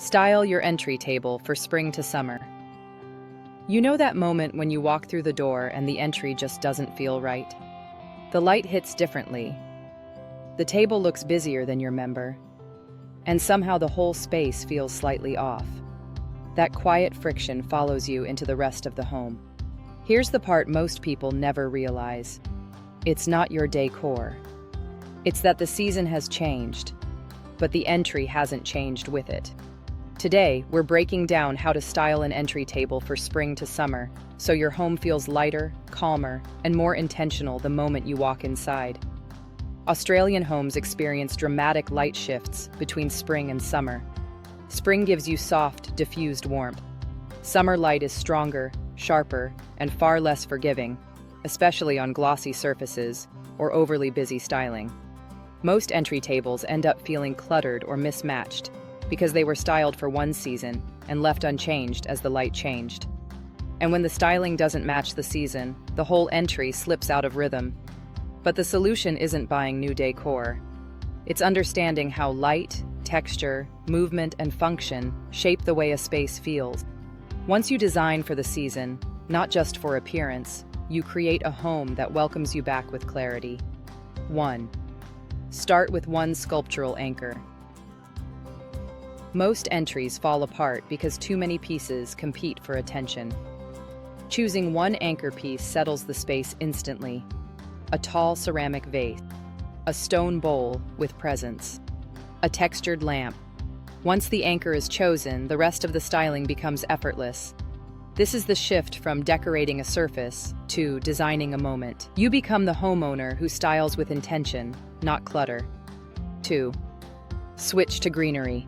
Style your entry table for spring to summer. You know that moment when you walk through the door and the entry just doesn't feel right? The light hits differently. The table looks busier than your member. And somehow the whole space feels slightly off. That quiet friction follows you into the rest of the home. Here's the part most people never realize. It's not your decor. It's that the season has changed, but the entry hasn't changed with it. Today, we're breaking down how to style an entry table for spring to summer, so your home feels lighter, calmer, and more intentional the moment you walk inside. Australian homes experience dramatic light shifts between spring and summer. Spring gives you soft, diffused warmth. Summer light is stronger, sharper, and far less forgiving, especially on glossy surfaces or overly busy styling. Most entry tables end up feeling cluttered or mismatched because they were styled for one season and left unchanged as the light changed. And when the styling doesn't match the season, the whole entry slips out of rhythm. But the solution isn't buying new decor. It's understanding how light, texture, movement, and function shape the way a space feels. Once you design for the season, not just for appearance, you create a home that welcomes you back with clarity. 1. Start with one sculptural anchor. Most entries fall apart because too many pieces compete for attention. Choosing one anchor piece settles the space instantly. A tall ceramic vase, a stone bowl with presence, a textured lamp. Once the anchor is chosen, the rest of the styling becomes effortless. This is the shift from decorating a surface to designing a moment. You become the homeowner who styles with intention, not clutter. 2. Switch to greenery.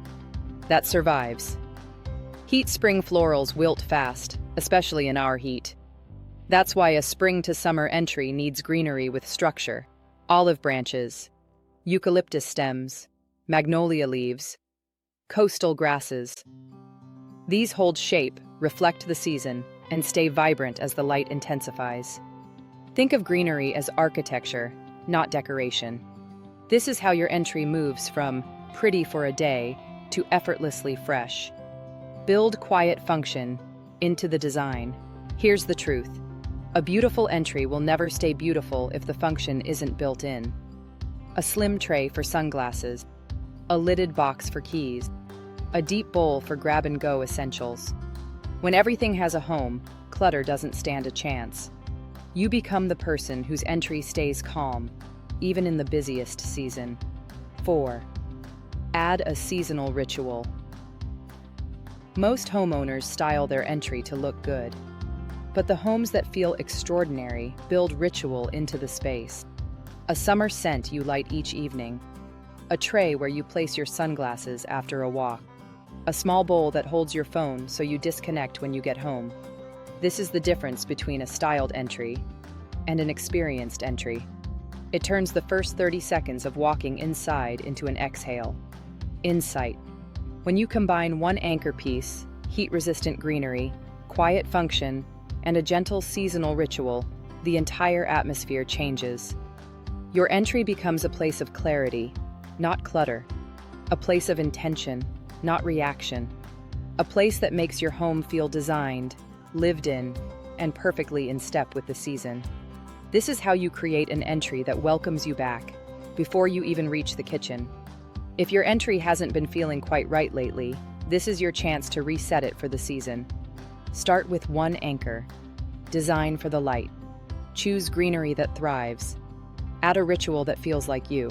That survives. Heat spring florals wilt fast, especially in our heat. That's why a spring to summer entry needs greenery with structure. Olive branches, eucalyptus stems, magnolia leaves, coastal grasses. These hold shape, reflect the season, and stay vibrant as the light intensifies. Think of greenery as architecture, not decoration. This is how your entry moves from pretty for a day to effortlessly fresh. Build quiet function into the design. Here's the truth. A beautiful entry will never stay beautiful if the function isn't built in. A slim tray for sunglasses, a lidded box for keys, a deep bowl for grab-and-go essentials. When everything has a home, clutter doesn't stand a chance. You become the person whose entry stays calm, even in the busiest season. 4. Add a seasonal ritual. Most homeowners style their entry to look good, but the homes that feel extraordinary build ritual into the space. A summer scent you light each evening, a tray where you place your sunglasses after a walk, a small bowl that holds your phone so you disconnect when you get home. This is the difference between a styled entry and an experienced entry. It turns the first 30 seconds of walking inside into an exhale. Insight. When you combine one anchor piece, heat-resistant greenery, quiet function, and a gentle seasonal ritual, the entire atmosphere changes. Your entry becomes a place of clarity, not clutter. A place of intention, not reaction. A place that makes your home feel designed, lived in, and perfectly in step with the season. This is how you create an entry that welcomes you back, before you even reach the kitchen. If your entry hasn't been feeling quite right lately, this is your chance to reset it for the season. Start with one anchor. Design for the light. Choose greenery that thrives. Add a ritual that feels like you.